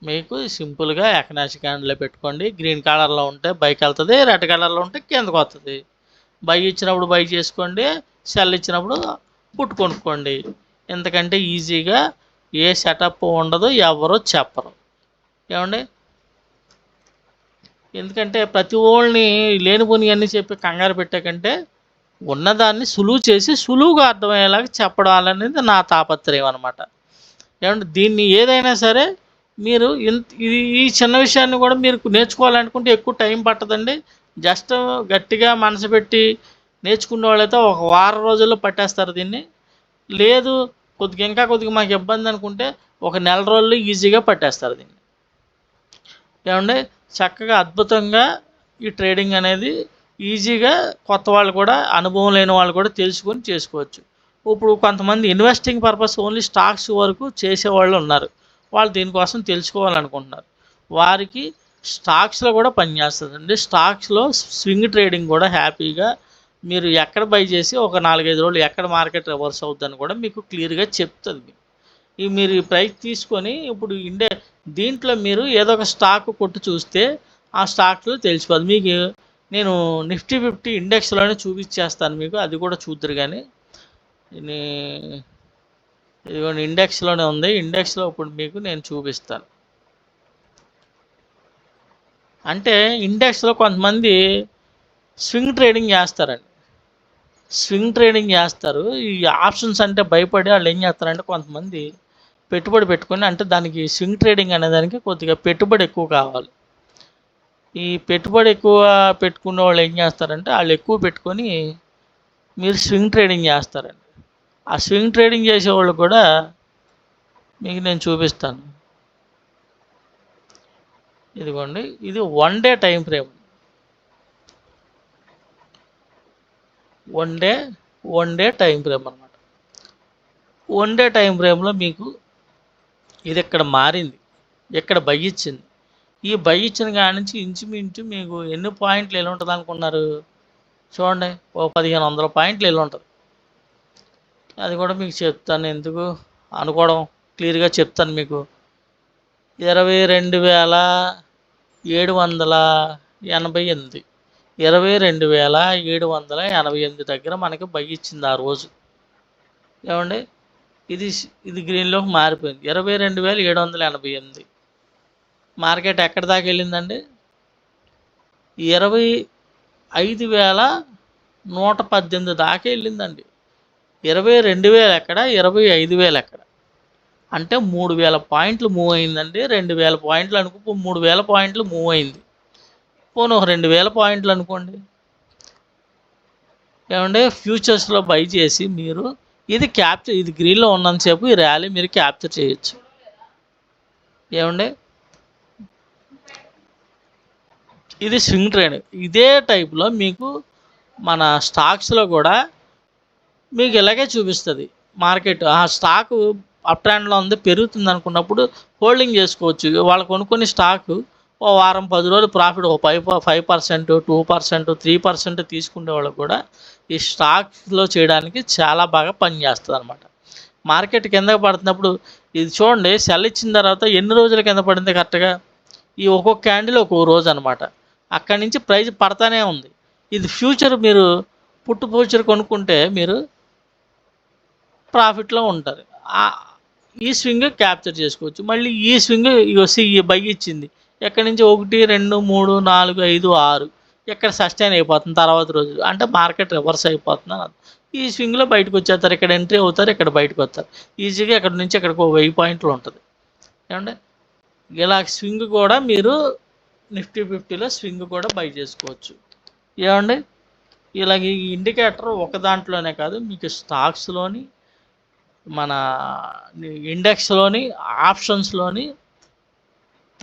మీకు సింపుల్గా ఎకనాసి క్యాండిల్ పెట్టుకోండి. గ్రీన్ కలర్లో ఉంటే పైకి వెళ్తుంది, రెడ్ కలర్లో ఉంటే కిందకు వస్తుంది. బై ఇచ్చినప్పుడు బై చేసుకోండి, సెల్ ఇచ్చినప్పుడు పుట్టు కొనుక్కోండి. ఎందుకంటే ఈజీగా ఏ సెటప్ ఉండదు, ఎవరో చెప్పరు. ఏమండి ఎందుకంటే ప్రతి ఓళ్ళని లేనిపోని అన్నీ చెప్పి కంగారు పెట్టాకంటే ఉన్నదాన్ని సులువు చేసి సులువుగా అర్థమయ్యేలాగా చెప్పడం అనేది నా తాపత్రయం అనమాట. ఏమంటే దీన్ని ఏదైనా సరే మీరు ఈ చిన్న విషయాన్ని కూడా మీరు నేర్చుకోవాలనుకుంటే ఎక్కువ టైం పట్టదండి. జస్ట్ గట్టిగా మనసు పెట్టి నేర్చుకునే వాళ్ళైతే ఒక వారం రోజుల్లో పట్టేస్తారు దీన్ని. లేదు కొద్దిగా మాకు ఇబ్బంది అనుకుంటే ఒక నెల రోజుల్లో ఈజీగా పట్టేస్తారు దీన్ని. ఏమంటే చక్కగా అద్భుతంగా ఈ ట్రేడింగ్ అనేది ఈజీగా కొత్త వాళ్ళు కూడా అనుభవం లేని వాళ్ళు కూడా తెలుసుకొని చేసుకోవచ్చు. ఇప్పుడు కొంతమంది ఇన్వెస్టింగ్ పర్పస్ ఓన్లీ స్టాక్స్ వరకు చేసేవాళ్ళు ఉన్నారు. వాళ్ళు దీనికోసం తెలుసుకోవాలనుకుంటున్నారు. వారికి స్టాక్స్లో కూడా పనిచేస్తుందండి. స్టాక్స్లో స్వింగ్ ట్రేడింగ్ కూడా హ్యాపీగా మీరు ఎక్కడ బై చేసి ఒక 4-5 రోజులు ఎక్కడ మార్కెట్ రివర్స్ అవుతుందని కూడా మీకు క్లియర్గా చెప్తుంది. మీరు ఈ ప్రైస్ తీసుకొని ఇప్పుడు దీంట్లో మీరు ఏదో ఒక స్టాక్ కొట్టు చూస్తే ఆ స్టాక్లో తెలిసిపోదు మీకు. నేను నిఫ్టీ 50 ఇండెక్స్లోనే చూపించేస్తాను మీకు, అది కూడా చూద్దరు. కానీ ఇదిగోండి ఇండెక్స్లోనే ఉంది. ఇండెక్స్లో ఇప్పుడు మీకు నేను చూపిస్తాను. అంటే ఇండెక్స్లో కొంతమంది స్వింగ్ ట్రేడింగ్ చేస్తారండి. స్వింగ్ ట్రేడింగ్ చేస్తారు. ఈ ఆప్షన్స్ అంటే భయపడి వాళ్ళు ఏం చేస్తారంటే కొంతమంది పెట్టుబడి పెట్టుకొని, అంటే దానికి స్వింగ్ ట్రేడింగ్ అనేదానికి కొద్దిగా పెట్టుబడి ఎక్కువ కావాలి. ఈ పెట్టుబడి ఎక్కువ పెట్టుకున్న వాళ్ళు ఏం చేస్తారంటే వాళ్ళు ఎక్కువ పెట్టుకొని మీరు స్వింగ్ ట్రేడింగ్ చేస్తారండి. ఆ స్వింగ్ ట్రేడింగ్ చేసేవాళ్ళు కూడా మీకు నేను చూపిస్తాను. ఇదిగోండి ఇది 1 day time frame. 1 day time frame అనమాట. 1 డే టైం ఫ్రేమ్లో మీకు ఇది ఇక్కడ మారింది, ఇక్కడ బై ఇచ్చింది. ఈ బై ఇచ్చిన కాడి నుంచి ఇంచుమించు మీకు ఎన్ని పాయింట్లు ఎలా ఉంటుంది అనుకున్నారు? చూడండి, ఓ 1500 పాయింట్లు ఎలా ఉంటుంది. అది కూడా మీకు చెప్తాను, ఎందుకు అనుకోవడం, క్లియర్గా చెప్తాను మీకు. 22,788 22,788 దగ్గర మనకి బై ఇచ్చింది ఆ రోజు. ఏమండి ఇది గ్రీన్లోకి మారిపోయింది. 22,788 మార్కెట్ ఎక్కడి దాకా వెళ్ళిందండి? 25,118 దాకా వెళ్ళిందండి. 22,000 ఎక్కడ, 25,000 ఎక్కడ? అంటే 3,000 పాయింట్లు మూవ్ అయిందండి. 2,000 పాయింట్లు అనుకో, 3,000 పాయింట్లు మూవ్ అయింది. పోనీ ఒక 2,000 పాయింట్లు అనుకోండి. ఏమంటే ఫ్యూచర్స్లో బై చేసి మీరు ఇది క్యాప్చర్, ఇది గ్రీన్లో ఉన్నంతసేపు ఈ ర్యాలీ మీరు క్యాప్చర్ చేయొచ్చు. ఏమంటే ఇది స్వింగ్ ట్రేడ్. ఇదే టైప్లో మీకు మన స్టాక్స్లో కూడా మీకు ఇలాగే చూపిస్తుంది. మార్కెట్ ఆ స్టాకు అప్ ట్రెండ్లో ఉంది, పెరుగుతుంది అనుకున్నప్పుడు హోల్డింగ్ చేసుకోవచ్చు. వాళ్ళు కొనుక్కొని స్టాకు ఓ వారం 10 రోజులు ప్రాఫిట్ ఒక 5%, 2%, 3% తీసుకునే వాళ్ళకు కూడా ఈ స్టాక్స్లో చేయడానికి చాలా బాగా పనిచేస్తుంది అనమాట. మార్కెట్ కిందకి పడుతున్నప్పుడు ఇది చూడండి, సెల్ ఇచ్చిన తర్వాత ఎన్ని రోజుల కింద పడింది కరెక్ట్గా, ఈ ఒక్కొక్క క్యాండిల్ ఒక్కొక్క రోజు అనమాట. అక్కడి నుంచి ప్రైస్ పడతానే ఉంది. ఇది ఫ్యూచర్, మీరు పుట్టు ఫ్యూచర్ కొనుక్కుంటే మీరు ప్రాఫిట్లో ఉంటారు. ఈ స్వింగ్ క్యాప్చర్ చేసుకోవచ్చు. మళ్ళీ ఈ స్వింగ్ బై ఇచ్చింది ఎక్కడి నుంచి 1, 2, 3, 4, 5, 6 ఎక్కడ సస్టైన్ అయిపోతుంది తర్వాత రోజు, అంటే మార్కెట్ రివర్స్ అయిపోతుంది అని అర్థం. ఈ స్వింగ్లో బయటకు వచ్చేస్తారు, ఇక్కడ ఎంట్రీ అవుతారు, ఇక్కడ బయటకు వస్తారు. ఈజీగా ఇక్కడ నుంచి ఇక్కడికి 1000 పాయింట్లు ఉంటుంది. ఏమంటే ఇలా స్వింగ్ కూడా మీరు నిఫ్టీ 50లో స్వింగ్ కూడా బై చేసుకోవచ్చు. ఏమండి ఇలాగ ఈ ఇండికేటర్ ఒక దాంట్లోనే కాదు, మీకు స్టాక్స్లోని, మన ఇండెక్స్లోని, ఆప్షన్స్లోని,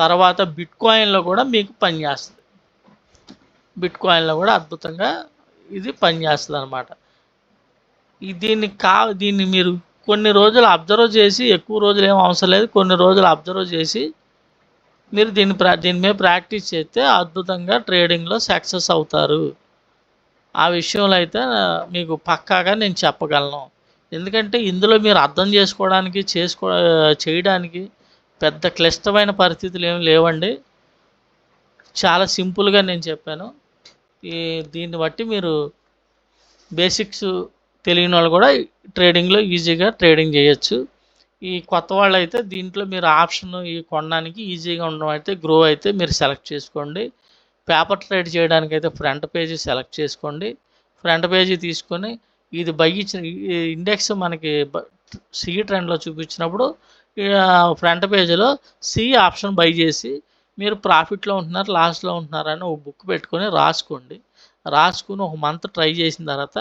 తర్వాత బిట్కాయిన్లో కూడా మీకు పనిచేస్తుంది. బిట్కాయిన్లో కూడా అద్భుతంగా ఇది పనిచేస్తుంది అనమాట. దీన్ని మీరు కొన్ని రోజులు అబ్జర్వ్ చేసి, ఎక్కువ రోజులు ఏం అవసరం లేదు, కొన్ని రోజులు అబ్జర్వ్ చేసి మీరు దీని మీద ప్రాక్టీస్ చేస్తే అద్భుతంగా ట్రేడింగ్లో సక్సెస్ అవుతారు. ఆ విషయంలో అయితే మీకు పక్కాగా నేను చెప్పగలను. ఎందుకంటే ఇందులో మీరు అర్థం చేసుకోవడానికి, చేయడానికి పెద్ద క్లిష్టమైన పరిస్థితులు ఏమి లేవండి. చాలా సింపుల్గా నేను చెప్పాను. దీన్ని బట్టి మీరు బేసిక్స్ తెలియని వాళ్ళు కూడా ట్రేడింగ్లో ఈజీగా ట్రేడింగ్ చేయొచ్చు. ఈ కొత్త వాళ్ళు అయితే దీంట్లో మీరు ఆప్షన్ కొనడానికి ఈజీగా ఉండడం అయితే గ్రో అయితే మీరు సెలెక్ట్ చేసుకోండి. పేపర్ ట్రేడ్ చేయడానికి అయితే ఫ్రంట్ పేజీ సెలెక్ట్ చేసుకోండి. ఫ్రంట్ పేజీ తీసుకొని ఇది బై ఇచ్చిన ఇండెక్స్ మనకి సి ట్రెండ్లో చూపించినప్పుడు ఫ్రంట్ పేజీలో సి ఆప్షన్ బై చేసి మీరు ప్రాఫిట్లో ఉంటున్నారు, లాస్లో ఉంటున్నారని ఒక బుక్ పెట్టుకొని రాసుకుని ఒక మంత్ ట్రై చేసిన తర్వాత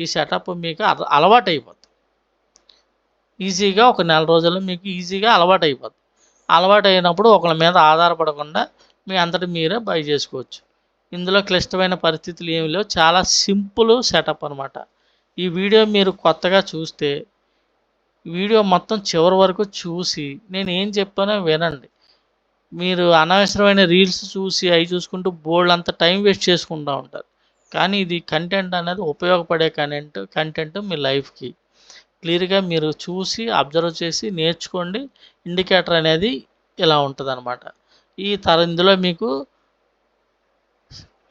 ఈ సెటప్ మీకు అలవాటు అయిపోతుంది. ఈజీగా ఒక నెల రోజుల్లో మీకు ఈజీగా అలవాటు అయిపోతుంది. అలవాటు అయినప్పుడు ఒకళ్ళ మీద ఆధారపడకుండా మీ అంతటి మీరే బై చేసుకోవచ్చు. ఇందులో క్లిష్టమైన పరిస్థితులు ఏమి లేవు, చాలా సింపుల్ సెటప్ అనమాట. ఈ వీడియో మీరు కొత్తగా చూస్తే వీడియో మొత్తం చివరి వరకు చూసి నేను ఏం చెప్పానో వినండి. మీరు అనవసరమైన రీల్స్ చూసి అవి చూసుకుంటూ బోల్డ్ అంత టైం వేస్ట్ చేసుకుంటూ ఉంటారు. కానీ ఇది కంటెంట్ అనేది ఉపయోగపడే కంటెంట్ మీ లైఫ్కి క్లియర్గా మీరు చూసి అబ్జర్వ్ చేసి నేర్చుకోండి. ఇండికేటర్ అనేది ఇలా ఉంటుంది అనమాట. ఇందులో మీకు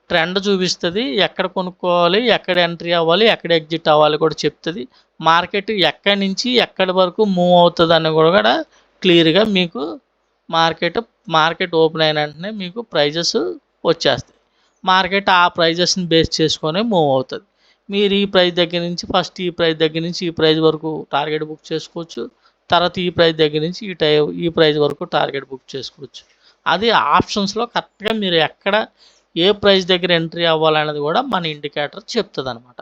ట్రెండ్ చూపిస్తుంది, ఎక్కడ కొనుక్కోవాలి, ఎక్కడ ఎంట్రీ అవ్వాలి, ఎక్కడ ఎగ్జిట్ అవ్వాలి కూడా చెప్తుంది. మార్కెట్ ఎక్కడి నుంచి ఎక్కడి వరకు మూవ్ అవుతుంది అని కూడా క్లియర్గా మీకు మార్కెట్ ఓపెన్ అయిన వెంటనే మీకు ప్రైజెస్ వచ్చేస్తాయి. మార్కెట్ ఆ ప్రైజెస్ని బేస్ చేసుకొని మూవ్ అవుతుంది. మీరు ఈ ప్రైస్ దగ్గర నుంచి ఫస్ట్ ఈ ప్రైస్ దగ్గర నుంచి ఈ ప్రైస్ వరకు టార్గెట్ బుక్ చేసుకోవచ్చు. తర్వాత ఈ ప్రైస్ దగ్గర నుంచి ఈ ప్రైస్ వరకు టార్గెట్ బుక్ చేసుకోవచ్చు. అది ఆప్షన్స్లో కరెక్ట్గా మీరు ఎక్కడ ఏ ప్రైస్ దగ్గర ఎంట్రీ అవ్వాలనేది కూడా మన ఇండికేటర్ చెప్తుంది అనమాట.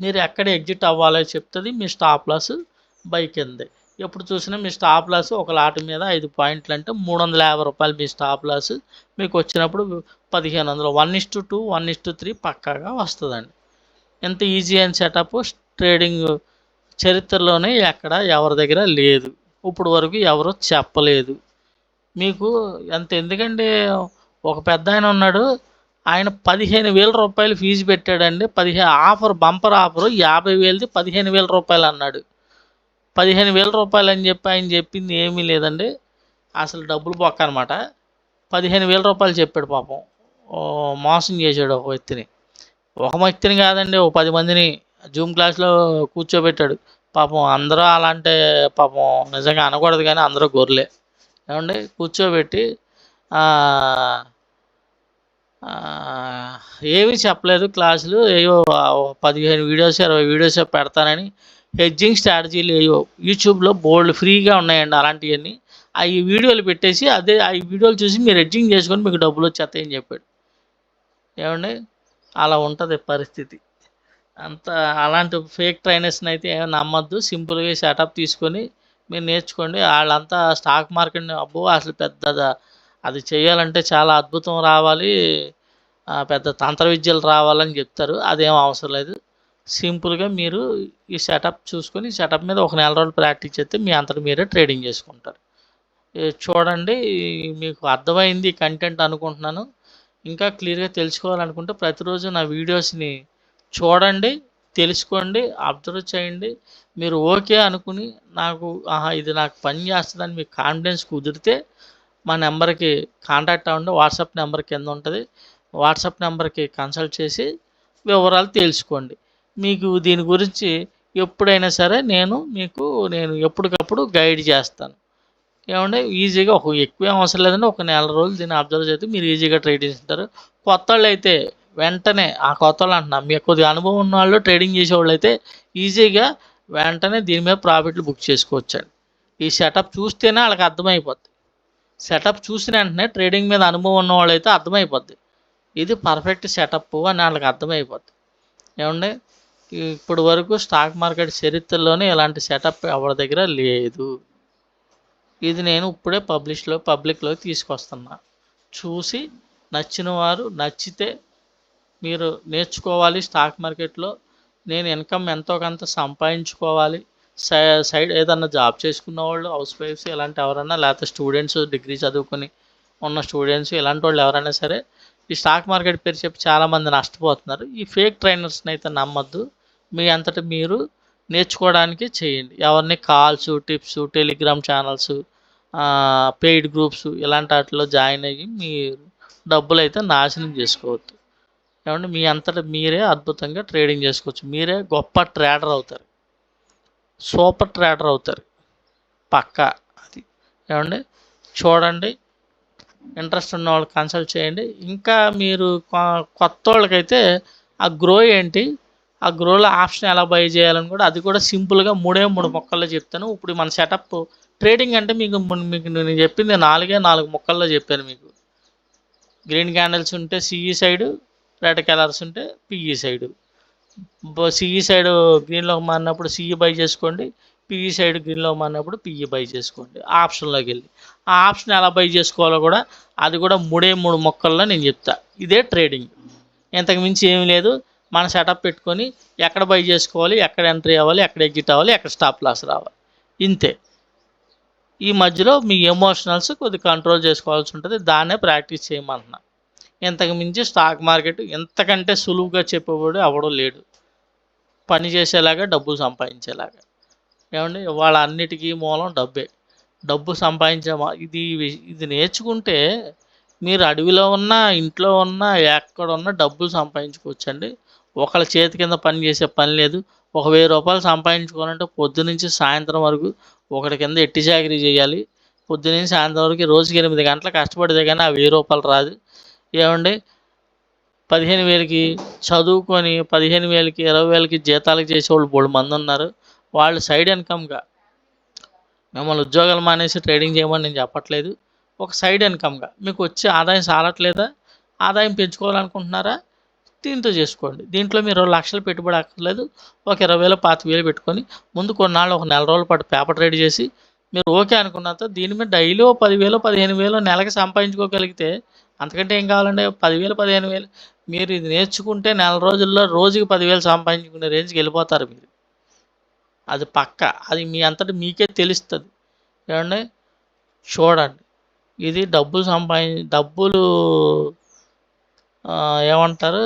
మీరు ఎక్కడ ఎగ్జిట్ అవ్వాలో చెప్తుంది. మీ స్టాప్ లాస్ బై కిందే. ఎప్పుడు చూసినా మీ స్టాప్ లాస్ ఒక లాట్ మీద 5 పాయింట్లు అంటే 350 రూపాయలు మీ స్టాప్ లాస్ మీకు వచ్చినప్పుడు 1500, 1:2, 1:3 పక్కాగా వస్తుందండి. ఎంత ఈజీ అయిన సెటప్ ట్రేడింగ్ చరిత్రలోనే ఎవరి దగ్గర లేదు, ఇప్పుడు వరకు ఎవరు చెప్పలేదు మీకు. ఎందుకంటే ఒక పెద్ద ఆయన ఉన్నాడు, ఆయన 15,000 రూపాయలు ఫీజు పెట్టాడండి. బంపర్ ఆఫరు 50,000ది 15,000 రూపాయలు అన్నాడు. 15,000 రూపాయలు అని చెప్పి ఆయన చెప్పింది ఏమీ లేదండి, అసలు డబ్బులు బొక్క అనమాట. 15,000 రూపాయలు చెప్పాడు పాపం, మోసం చేశాడు ఒక వ్యక్తిని కాదండి, 10 మందిని జూమ్ క్లాస్లో కూర్చోబెట్టాడు. పాపం అందరూ అలాంటి పాపం నిజంగా అనకూడదు కానీ అందరూ గొర్రెలే. ఏమండి కూర్చోబెట్టి ఏమీ చెప్పలేదు క్లాసులు, 15 వీడియోస్ 20 వీడియోస్ పెడతానని హెడ్జింగ్ స్ట్రాటజీలు యూట్యూబ్లో బోల్డ్ ఫ్రీగా ఉన్నాయండి అలాంటివన్నీ. ఈ వీడియోలు పెట్టేసి ఈ వీడియోలు చూసి మీరు హెడ్జింగ్ చేసుకొని మీకు డబ్బులు వచ్చేస్తాయని చెప్పాడు. ఏమండి అలా ఉంటుంది పరిస్థితి. అంత అలాంటి ఫేక్ ట్రైనర్స్ని అయితే ఏమి నమ్మద్దు. సింపుల్గా సెటప్ తీసుకొని మీరు నేర్చుకోండి. వాళ్ళంతా స్టాక్ మార్కెట్ని అబ్బో అసలు అది చేయాలంటే చాలా అద్భుతం రావాలి, పెద్ద తంత్ర విద్యలు రావాలని చెప్తారు. అదేం అవసరం లేదు. సింపుల్గా మీరు ఈ సెటప్ చూసుకొని ఈ సెటప్ మీద ఒక నెల రోజులు ప్రాక్టీస్ చేస్తే మీ అంతట మీరే ట్రేడింగ్ చేసుకుంటారు. చూడండి, మీకు అర్థమైంది కంటెంట్ అనుకుంటున్నాను. ఇంకా క్లియర్గా తెలుసుకోవాలనుకుంటే ప్రతిరోజు నా వీడియోస్ని చూడండి, తెలుసుకోండి, అబ్జర్వ్ చేయండి. మీరు ఓకే అనుకుని నాకు ఆహా ఇది నాకు పని చేస్తుందని మీకు కాన్ఫిడెన్స్ కుదిరితే మా నెంబర్కి కాంటాక్ట్ అవ్వండి. వాట్సాప్ నెంబర్ కింద ఉంటుంది. వాట్సాప్ నెంబర్కి కన్సల్ట్ చేసి వివరాలు తెలుసుకోండి. మీకు దీని గురించి ఎప్పుడైనా సరే నేను ఎప్పటికప్పుడు గైడ్ చేస్తాను. ఏమంటే ఈజీగా ఎక్కువేం అవసరం లేదండి. ఒక నెల రోజులు దీన్ని అబ్జర్వ్ చేస్తే మీరు ఈజీగా ట్రేడ్ చేసుకుంటారు. కొత్తోళ్ళు అయితే వెంటనే కొత్తోళ్ళు అంటున్నా మీకు కొద్దిగా అనుభవం ఉన్న వాళ్ళు ట్రేడింగ్ చేసేవాళ్ళు అయితే ఈజీగా వెంటనే దీని మీద ప్రాఫిట్లు బుక్ చేసుకోవచ్చండి. ఈ సెటప్ చూస్తేనే వాళ్ళకి అర్థమైపోద్ది. సెటప్ చూసిన వెంటనే ట్రేడింగ్ మీద అనుభవం ఉన్న వాళ్ళు అయితే అర్థమైపోద్ది, ఇది పర్ఫెక్ట్ సెటప్ అని వాళ్ళకి అర్థమైపోద్ది. ఏమండి, ఇప్పుడు వరకు స్టాక్ మార్కెట్ చరిత్రలోనే ఇలాంటి సెటప్ ఎవరి దగ్గర లేదు. ఇది నేను ఇప్పుడే పబ్లిక్లో తీసుకొస్తున్నా. చూసి నచ్చిన వారు నచ్చితే మీరు నేర్చుకోవాలి. స్టాక్ మార్కెట్లో నేను ఇన్కమ్ ఎంతో కొంత సంపాదించుకోవాలి. సైడ్ ఏదన్నా జాబ్ చేసుకున్న వాళ్ళు, హౌస్ వైఫ్స్ ఇలాంటి ఎవరైనా, లేకపోతే స్టూడెంట్స్ డిగ్రీ చదువుకొని ఉన్న స్టూడెంట్స్ ఇలాంటి వాళ్ళు ఎవరైనా సరే ఈ స్టాక్ మార్కెట్ పేరు చెప్పి చాలామంది నష్టపోతున్నారు. ఈ ఫేక్ ట్రైనర్స్ని అయితే నమ్మద్దు. మీ అంతటా మీరు నేర్చుకోవడానికి చేయండి. ఎవరిని calls, tips, Telegram channels, paid groups ఇలాంటి వాటిలో జాయిన్ అయ్యి మీరు డబ్బులు అయితే నాశనం చేసుకోవద్దు. ఏమంటే మీ అంతటా మీరే అద్భుతంగా ట్రేడింగ్ చేసుకోవచ్చు. మీరే గొప్ప ట్రేడర్ అవుతారు, సూపర్ ట్రేడర్ అవుతారు పక్కా. అది ఏమండి, చూడండి, ఇంట్రెస్ట్ ఉన్న వాళ్ళు కన్సల్ట్ చేయండి. ఇంకా మీరు కొత్త వాళ్ళకైతే ఆ గ్రో ఏంటి, ఆ గ్రోలో ఆప్షన్ ఎలా బై చేయాలని కూడా అది కూడా సింపుల్గా 3 ముక్కల్లో చెప్తాను. ఇప్పుడు మన సెటప్ ట్రేడింగ్ అంటే మీకు నేను చెప్పింది 4 ముక్కల్లో చెప్పాను. మీకు గ్రీన్ క్యాండిల్స్ ఉంటే సిఈ సైడు, రెడ్ కలర్స్ ఉంటే పిఈ సైడు. సిఈ సైడ్ గ్రీన్లో మారినప్పుడు సిఈ బై చేసుకోండి, పిఈ సైడ్ గ్రీన్లో మారినప్పుడు పిఈ బై చేసుకోండి. ఆప్షన్లోకి వెళ్ళి ఆ ఆప్షన్ ఎలా బై చేసుకోవాలో కూడా అది కూడా 3 ముక్కల్లో నేను చెప్తా. ఇదే ట్రేడింగ్, ఇంతకు మించి ఏమీ లేదు. మన సెటప్ పెట్టుకొని ఎక్కడ బై చేసుకోవాలి, ఎక్కడ ఎంట్రీ అవ్వాలి, ఎక్కడ ఎగ్జిట్ అవ్వాలి, ఎక్కడ స్టాప్ లాస్ రావాలి, ఇంతే. ఈ మధ్యలో మీ ఎమోషనల్స్ కొద్దిగా కంట్రోల్ చేసుకోవాల్సి ఉంటుంది. దాన్నే ప్రాక్టీస్ చేయమంటున్నా. ఇంతకు మించి స్టాక్ మార్కెట్ ఎంతకంటే సులువుగా చెప్పేవాడు ఎవడో లేడు, పని చేసేలాగా, డబ్బులు సంపాదించేలాగా. ఏమండి, వాళ్ళ అన్నిటికీ మూలం డబ్బే. డబ్బు సంపాదించే ఇది నేర్చుకుంటే మీరు అడవిలో ఉన్నా, ఇంట్లో ఉన్నా, ఎక్కడున్నా డబ్బులు సంపాదించుకోవచ్చండి. ఒకళ్ళ చేతి కింద పని చేసే పని లేదు. ఒక 1000 రూపాయలు సంపాదించుకోవాలంటే పొద్దునుంచి సాయంత్రం వరకు ఒకటి కింద ఎట్టి చాకిరీ చేయాలి. పొద్దునుంచి సాయంత్రం వరకు రోజుకి 8 గంటలు కష్టపడితే కానీ ఆ 1000 రూపాయలు రాదు. ఏమండి, 15,000కి చదువుకొని 15,000కి 20,000కి జీతాలకు చేసేవాళ్ళు బోడు మంది ఉన్నారు. వాళ్ళు సైడ్ ఇన్కమ్గా, మిమ్మల్ని ఉద్యోగాలు మానేసి ట్రేడింగ్ చేయమని నేను చెప్పట్లేదు. ఒక సైడ్ ఇన్కమ్గా మీకు వచ్చే ఆదాయం సాలట్లేదా, ఆదాయం పెంచుకోవాలనుకుంటున్నారా, దీంతో చేసుకోండి. దీంట్లో మీరు లక్షలు పెట్టుబడి అక్కర్లేదు. ఒక 20,000 25,000 పెట్టుకొని ముందు కొన్నాళ్ళు ఒక నెల రోజుల పాటు పేపర్ ట్రేడ్ చేసి మీరు ఓకే అనుకున్నంత దీని మీద డైలీ 10,000 15,000 నెలకి సంపాదించుకోగలిగితే అంతకంటే ఏం కావాలండి. 10,000 15,000 మీరు ఇది నేర్చుకుంటే నెల రోజుల్లో రోజుకి 10,000 సంపాదించుకునే రేంజ్కి వెళ్ళిపోతారు మీరు. అది పక్క, అది మీ అంతటి మీకే తెలుస్తుంది. ఏమండి, చూడండి, ఇది డబ్బులు ఏమంటారు,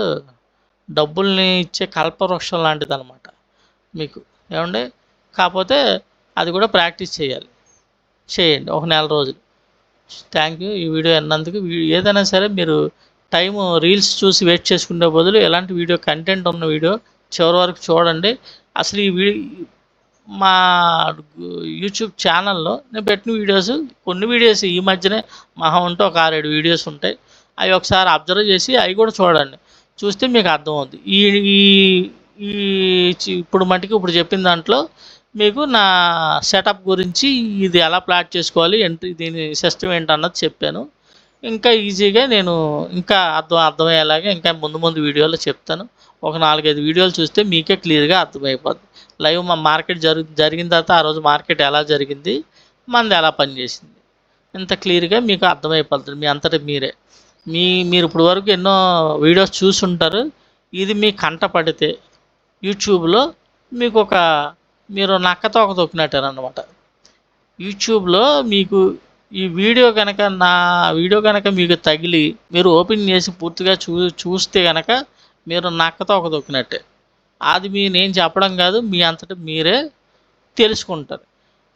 డబ్బుల్ని ఇచ్చే కల్పవృక్షం లాంటిది అనమాట మీకు. ఏమండి, కాకపోతే అది కూడా ప్రాక్టీస్ చేయండి ఒక నెల రోజులు. Thank you. ఈ వీడియో విన్నందుకు. ఏదైనా సరే మీరు రీల్స్ చూసి వెయిట్ చేసుకునే బదులు ఎలాంటి వీడియో కంటెంట్ ఉన్న వీడియో చివరి వరకు చూడండి. అసలు మా యూట్యూబ్ ఛానల్లో నేను పెట్టిన కొన్ని వీడియోస్ ఈ మధ్యనే మహా ఉంటే ఒక 6-7 వీడియోస్ ఉంటాయి. అవి ఒకసారి అబ్జర్వ్ చేసి అవి కూడా చూడండి. చూస్తే మీకు అర్థమవుతుంది. ఇప్పుడు చెప్పిన దాంట్లో మీకు నా సెటప్ గురించి, ఇది ఎలా ప్లాట్ చేసుకోవాలి, దీని సిస్టమ్ ఏంటన్నది చెప్పాను. ఇంకా ఈజీగా నేను ఇంకా అర్థమయ్యేలాగా ఇంకా ముందు ముందు వీడియోలో చెప్తాను. ఒక 4, 5 వీడియోలు చూస్తే మీకే క్లియర్‌గా అర్థమైపోద్ది. లైవ్ మా మార్కెట్ జరిగిన తర్వాత ఆ రోజు మార్కెట్ ఎలా జరిగింది, మనది ఎలా పనిచేసింది. ఇంత క్లియర్‌గా మీకు అర్థమైపోతుంది మీ అంతట మీరే. మీరు ఇప్పటి వరకు ఎన్నో వీడియోస్ చూసుంటారు. ఇది మీ కంట పడితే యూట్యూబ్‌లో మీరు నక్కతోక తొక్కినట్టేనన్నమాట. యూట్యూబ్‌లో మీకు ఈ వీడియో గనక నా వీడియో గనక మీకు తగిలి మీరు ఓపెన్ చేసి పూర్తిగా చూస్తే గనక మీరు నక్కతోక తొక్కినట్టే. అది నేను చెప్పడం కాదు. మీ అంతట మీరే తెలుసుకుంటారు.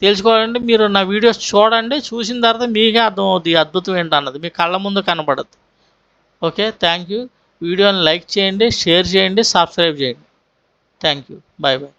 తెలుసుకోవాలంటే మీరు నా వీడియోస్ చూడండి. చూసిన తర్వాత మీకే అర్థమవుద్ది ఈ అద్భుతం ఏంటన్నది. మీ కళ్ళ ముందు కనపడద్ది. ఓకే. Thank you. వీడియోని లైక్ చేయండి, షేర్ చేయండి, సబ్స్క్రైబ్ చేయండి. Thank you. Bye bye.